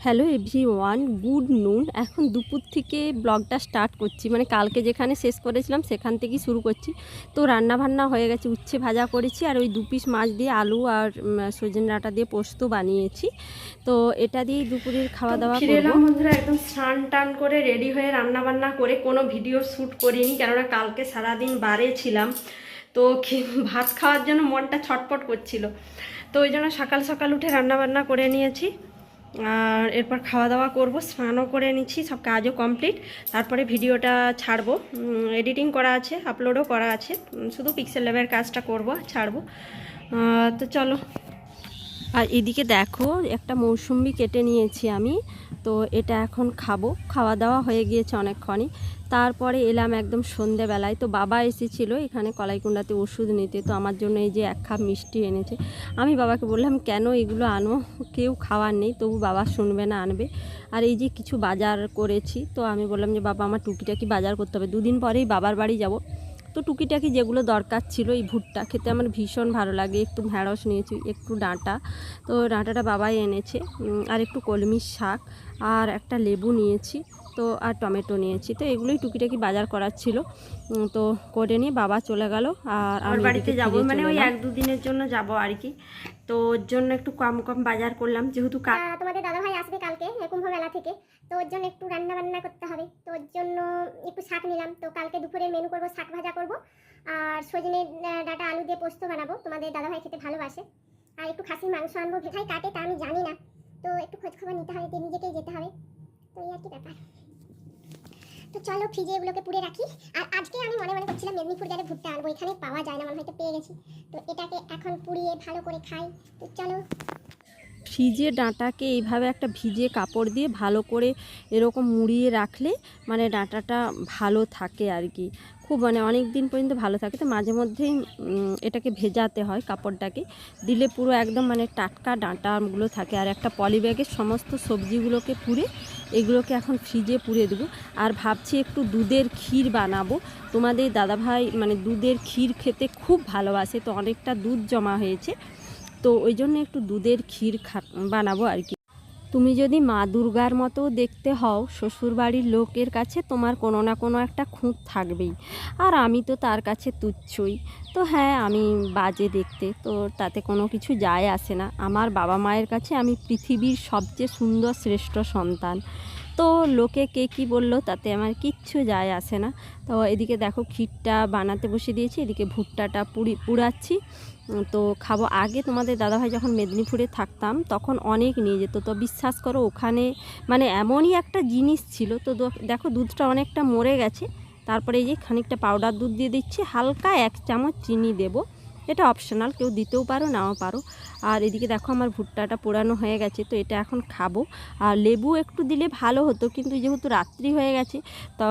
Hello everyone, good নুন। এখন দুপুর থেকে ব্লগটা স্টার্ট করছি, মানে কালকে যেখানে শেষ করেছিলাম সেখান থেকেই শুরু করছি। তো রান্না বান্না হয়ে গেছে, উচ্ছে ভাজা করেছি আর ওই 2 পিস মাছ দিয়ে আলু আর সজনে ডাঁটা দিয়ে পোস্ত বানিয়েছি। তো এটা দিয়েই দুপুরের খাওয়া দাওয়া করব। ফিরে এলাম বন্ধুরা, একদম স্নান টান করে রেডি হয়ে রান্না বান্না করে কোনো ভিডিও শ্যুট করিনি, কেননা কালকে সারাদিন বারে ছিলাম। তো ভাত খাওয়ার জন্য মনটা ছটপট করছিল, তো ওই জন্য সকাল সকাল উঠে রান্না বান্না করে নিয়েছি। আর এরপর খাওয়া দাওয়া করব, স্নানও করে নিচ্ছি, সব কাজও কমপ্লিট। তারপরে ভিডিওটা ছাড়বো, এডিটিং করা আছে, আপলোডও করা আছে, শুধু পিক্সেল ল্যাবের কাজটা করব, ছাড়বো। তো চলো। আর এদিকে দেখো, একটা মৌসুম্বি কেটে নিয়েছি আমি, তো এটা এখন খাবো। খাওয়া দাওয়া হয়ে গিয়েছে অনেকক্ষণই। তারপরে এলাম একদম সন্ধেবেলায়। তো বাবা এসেছিলো এখানে কলাইকুণ্ডাতে ওষুধ নিতে, তো আমার জন্য এই যে 1 কাপ মিষ্টি এনেছে। আমি বাবাকে বললাম কেন এগুলো আনো, কেউ খাওয়ার নেই, তবু বাবা শুনবে না, আনবে। আর এই যে কিছু বাজার করেছি, তো আমি বললাম যে বাবা আমার টুকিটাকি বাজার করতে হবে, 2 দিন পরেই বাবার বাড়ি যাব। তো টুকিটাকি যেগুলো দরকার ছিল, এই ভুট্টা খেতে আমার ভীষণ ভালো লাগে, একটু ঢ্যাঁড়স নিয়েছি, একটু ডাঁটা, তো ডাঁটাটা বাবাই এনেছে, আর একটু কলমির শাক, আর একটা লেবু নিয়েছি, তো আর টমেটো নিয়েছি। তো এগুলোই টুকিটাকি বাজার করার ছিল। তো করে নিয়ে বাবা চলে গেল, আর আমার বাড়িতে যাব, মানে ওই 1-2 দিনের জন্য যাব আর কি। তো ওর জন্য একটু কম কম বাজার করলাম, যেহেতু তোমাদের দাদাভাই আসবে কালকে কুম্ভ মেলা থেকে, তো ওর জন্য একটু রান্না বান্না করতে হবে। তো ওর জন্য একটু শাক নিলাম। তো কালকে দুপুরে মেনু করব শাক ভাজা করব, আর সজনে ডাঁটা আলু দিয়ে পোস্ত বানাবো, তোমাদের দাদাভাই খেতে ভালোবাসে। আর একটু খাসির মাংস আনবো, ভেঠাই কাটে তা আমি জানি না, তো একটু খোঁজ খবর নিতে হবে, নিজেকেই যেতে হবে। তো এই আর কি ব্যাপার। তো চলো ফ্রিজে এগুলোকে পুড়ে রাখি। আর আজকে আমি মনে মনে করছিলাম মেদিনীপুর গেলে ভুট্টা আনবো, এখানে পাওয়া যায় না, মনে হয়তো পেয়ে গেছি। তো এটাকে এখন পুড়িয়ে ভালো করে খাই। তো চলো। ফ্রিজে ডাঁটাকে এইভাবে একটা ভিজে কাপড় দিয়ে ভালো করে এরকম মুড়িয়ে রাখলে মানে ডাঁটাটা ভালো থাকে আর কি, খুব মানে অনেক দিন পর্যন্ত ভালো থাকে। তো মাঝে মধ্যেই এটাকে ভেজাতে হয়, কাপড়টাকে দিলে পুরো একদম মানে টাটকা ডাঁটাগুলো থাকে। আর একটা পলিব্যাগের সমস্ত সবজিগুলোকে পুড়ে এগুলোকে এখন ফ্রিজে পুড়ে দেবো। আর ভাবছি একটু দুধের ক্ষীর বানাবো। তোমাদের দাদাভাই মানে দুধের ক্ষীর খেতে খুব ভালোবাসে, তো অনেকটা দুধ জমা হয়েছে, তো ওই জন্য একটু দুধের ক্ষীর বানাবো আর কি। তুমি যদি মা দুর্গার মতো দেখতে হও, শ্বশুরবাড়ির লোকের কাছে তোমার কোনো না কোনো একটা খুঁত থাকবেই, আর আমি তো তার কাছে তুচ্ছই। তো হ্যাঁ, আমি বাজে দেখতে, তো তাতে কোনো কিছু যায় আসে না। আমার বাবা মায়ের কাছে আমি পৃথিবীর সবচেয়ে সুন্দর শ্রেষ্ঠ সন্তান। তো লোকে কে কী বললো তাতে আমার কিচ্ছু যায় আসে না। তো এদিকে দেখো ক্ষীরটা বানাতে বসে দিয়েছি, এদিকে ভুট্টাটা পুড়াচ্ছি। তো খাবো। আগে তোমাদের দাদাভাই যখন মেদিনীপুরে থাকতাম তখন অনেক নিয়ে যেত, তো বিশ্বাস করো ওখানে মানে এমনই একটা জিনিস ছিল। তো দেখো দুধটা অনেকটা মরে গেছে, তারপরে এই যে খানিকটা পাউডার দুধ দিয়ে দিচ্ছি, হালকা 1 চামচ চিনি দেবো, এটা অপশনাল, কেউ দিতেও পারো নাও পারো। আর এদিকে দেখো আমার ভুট্টাটা পোড়ানো হয়ে গেছে, তো এটা এখন খাবো। আর লেবু একটু দিলে ভালো হতো, কিন্তু যেহেতু রাত্রি হয়ে গেছে তো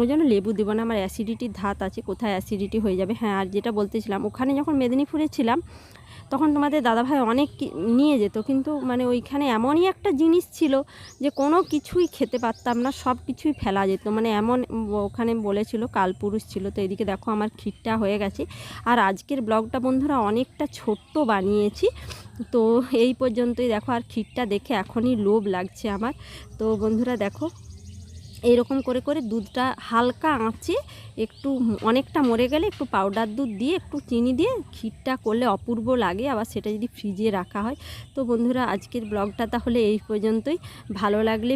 ওই জন্য লেবু দেবো না, আমার অ্যাসিডিটির ধাত আছে, কোথায় অ্যাসিডিটি হয়ে যাবে। হ্যাঁ, আর যেটা বলতেছিলাম, ওখানে যখন মেদিনীপুরে ছিলাম তখন তোমাদের দাদাভাই অনেক নিয়ে যেত, কিন্তু মানে ওইখানে এমনই একটা জিনিস ছিল যে কোনো কিছুই খেতে পারতাম না, সব কিছুই ফেলা যেত, মানে এমন ওখানে বলেছিল কালপুরুষ ছিল। তো এদিকে দেখো আমার ক্ষীরটা হয়ে গেছে। আর আজকের ব্লগটা বন্ধুরা অনেকটা ছোট্ট বানিয়েছি, তো এই পর্যন্তই। দেখো আর ক্ষীরটা দেখে এখনই লোভ লাগছে আমার। তো বন্ধুরা দেখো এইরকম করে করে দুধটা হালকা আঁচে একটু অনেকটা মরে গেলে একটু পাউডার দুধ দিয়ে একটু চিনি দিয়ে ক্ষীরটা করলে অপূর্ব লাগে, আবার সেটা যদি ফ্রিজে রাখা হয়। তো বন্ধুরা আজকের ব্লগটা তাহলে এই পর্যন্তই। ভালো লাগলে